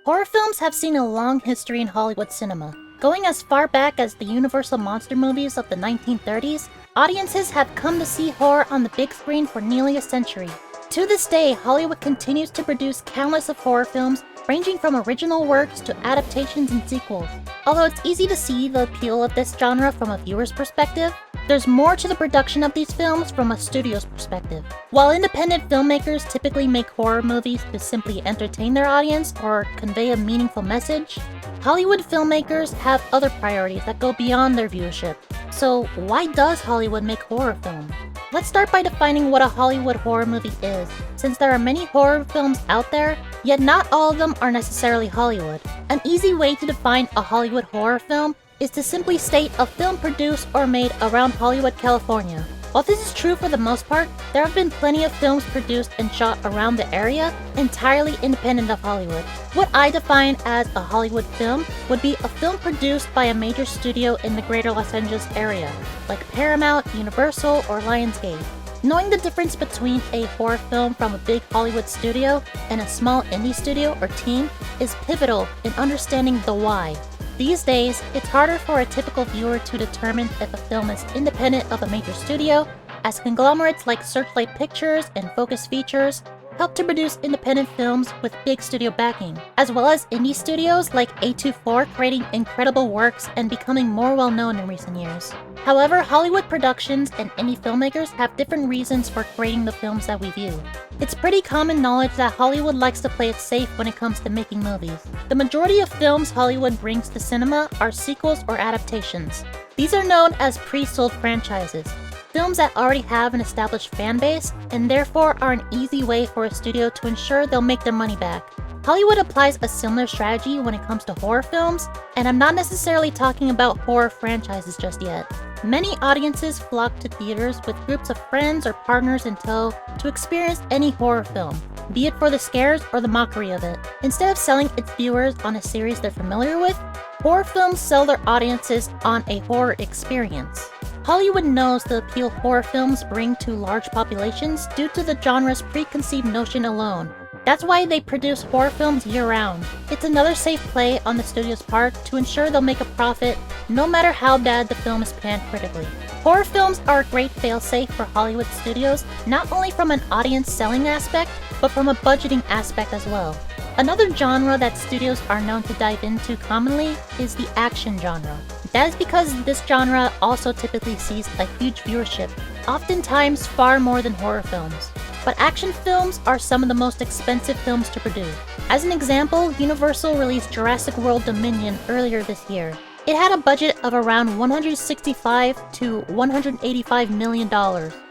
Horror films have seen a long history in Hollywood cinema. Going as far back as the Universal monster movies of the 1930s, audiences have come to see horror on the big screen for nearly a century. To this day, Hollywood continues to produce countless of horror films, ranging from original works to adaptations and sequels. Although it's easy to see the appeal of this genre from a viewer's perspective, there's more to the production of these films from a studio's perspective. While independent filmmakers typically make horror movies to simply entertain their audience or convey a meaningful message, Hollywood filmmakers have other priorities that go beyond their viewership. So why does Hollywood make horror films? Let's start by defining what a Hollywood horror movie is, since there are many horror films out there, yet not all of them are necessarily Hollywood. An easy way to define a Hollywood horror film is to simply state a film produced or made around Hollywood, California. While this is true for the most part, there have been plenty of films produced and shot around the area entirely independent of Hollywood. What I define as a Hollywood film would be a film produced by a major studio in the greater Los Angeles area, like Paramount, Universal, or Lionsgate. Knowing the difference between a horror film from a big Hollywood studio and a small indie studio or team is pivotal in understanding the why. These days, it's harder for a typical viewer to determine if a film is independent of a major studio, as conglomerates like Searchlight Pictures and Focus Features help to produce independent films with big studio backing, as well as indie studios like A24 creating incredible works and becoming more well-known in recent years. However, Hollywood productions and indie filmmakers have different reasons for creating the films that we view. It's pretty common knowledge that Hollywood likes to play it safe when it comes to making movies. The majority of films Hollywood brings to cinema are sequels or adaptations. These are known as pre-sold franchises, films that already have an established fan base and therefore are an easy way for a studio to ensure they'll make their money back. Hollywood applies a similar strategy when it comes to horror films, and I'm not necessarily talking about horror franchises just yet. Many audiences flock to theaters with groups of friends or partners in tow to experience any horror film, be it for the scares or the mockery of it. Instead of selling its viewers on a series they're familiar with, horror films sell their audiences on a horror experience. Hollywood knows the appeal horror films bring to large populations due to the genre's preconceived notion alone. That's why they produce horror films year-round. It's another safe play on the studio's part to ensure they'll make a profit no matter how bad the film is panned critically. Horror films are a great fail-safe for Hollywood studios, not only from an audience selling aspect, but from a budgeting aspect as well. Another genre that studios are known to dive into commonly is the action genre. That is because this genre also typically sees a huge viewership, oftentimes far more than horror films. But action films are some of the most expensive films to produce. As an example, Universal released Jurassic World Dominion earlier this year. It had a budget of around $165 to $185 million,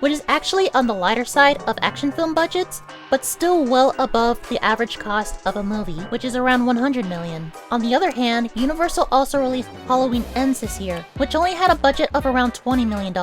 which is actually on the lighter side of action film budgets, but still well above the average cost of a movie, which is around $100 million. On the other hand, Universal also released Halloween Ends this year, which only had a budget of around $20 million,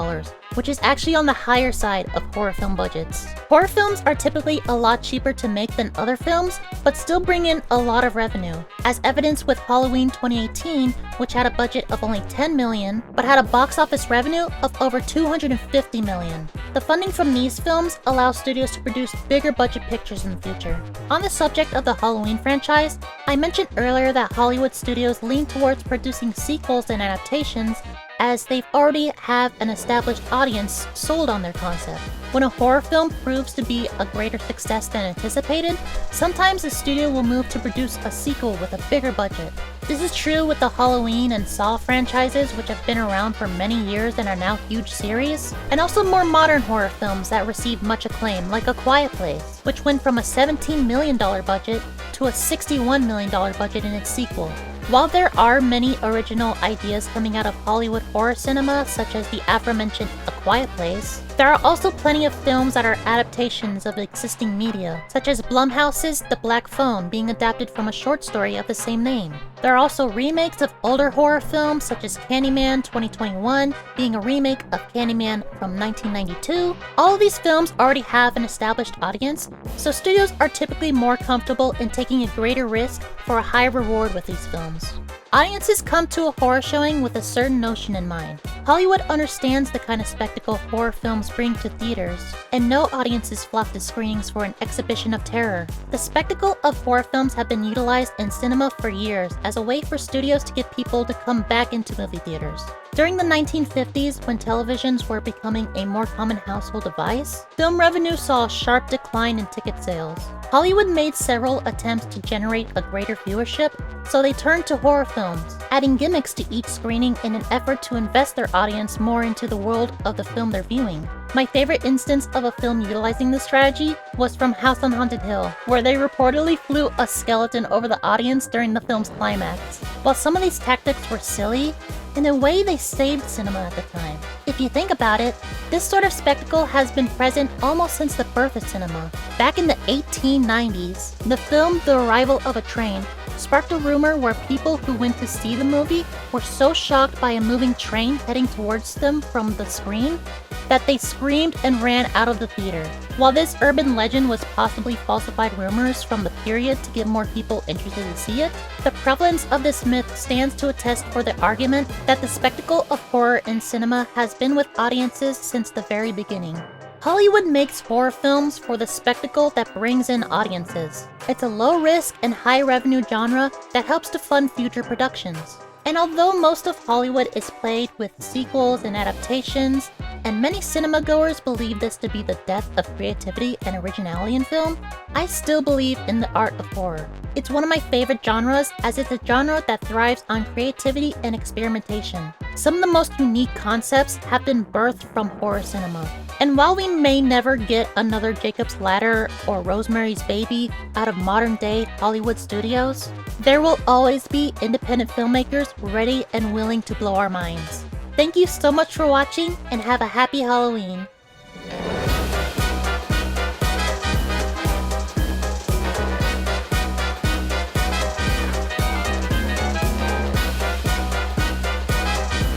which is actually on the higher side of horror film budgets. Horror films are typically a lot cheaper to make than other films, but still bring in a lot of revenue, as evidenced with Halloween 2018, which had a budget of only $10 million, but had a box office revenue of over $250 million. The funding from these films allows studios to produce bigger budget pictures in the future. On the subject of the Halloween franchise, I mentioned earlier that Hollywood studios lean towards producing sequels and adaptations as they already have an established audience sold on their concept. When a horror film proves to be a greater success than anticipated, sometimes the studio will move to produce a sequel with a bigger budget. This is true with the Halloween and Saw franchises, which have been around for many years and are now huge series, and also more modern horror films that receive much acclaim, like A Quiet Place, which went from a $17 million budget to a $61 million budget in its sequel. While there are many original ideas coming out of Hollywood horror cinema, such as the aforementioned A Quiet Place, there are also plenty of films that are adaptations of existing media, such as Blumhouse's The Black Phone being adapted from a short story of the same name. There are also remakes of older horror films, such as Candyman 2021 being a remake of Candyman from 1992. All of these films already have an established audience, so studios are typically more comfortable in taking a greater risk for a high reward with these films. Audiences come to a horror showing with a certain notion in mind. Hollywood understands the kind of spectacle horror films bring to theaters, and no audiences flock to screenings for an exhibition of terror. The spectacle of horror films have been utilized in cinema for years as a way for studios to get people to come back into movie theaters. During the 1950s, when televisions were becoming a more common household device, film revenue saw a sharp decline in ticket sales. Hollywood made several attempts to generate a greater viewership, so they turned to horror films, adding gimmicks to each screening in an effort to invest their audience more into the world of the film they're viewing. My favorite instance of a film utilizing this strategy was from House on Haunted Hill, where they reportedly flew a skeleton over the audience during the film's climax. While some of these tactics were silly, in a way they saved cinema at the time. If you think about it, this sort of spectacle has been present almost since the birth of cinema. Back in the 1890s, the film The Arrival of a Train sparked a rumor where people who went to see the movie were so shocked by a moving train heading towards them from the screen that they screamed and ran out of the theater. While this urban legend was possibly falsified rumors from the period to get more people interested to see it, the prevalence of this myth stands to attest for the argument that the spectacle of horror in cinema has been with audiences since the very beginning. Hollywood makes horror films for the spectacle that brings in audiences. It's a low-risk and high-revenue genre that helps to fund future productions. And although most of Hollywood is plagued with sequels and adaptations, and many cinema-goers believe this to be the death of creativity and originality in film, I still believe in the art of horror. It's one of my favorite genres, as it's a genre that thrives on creativity and experimentation. Some of the most unique concepts have been birthed from horror cinema. And while we may never get another Jacob's Ladder or Rosemary's Baby out of modern-day Hollywood studios, there will always be independent filmmakers ready and willing to blow our minds. Thank you so much for watching, and have a happy Halloween!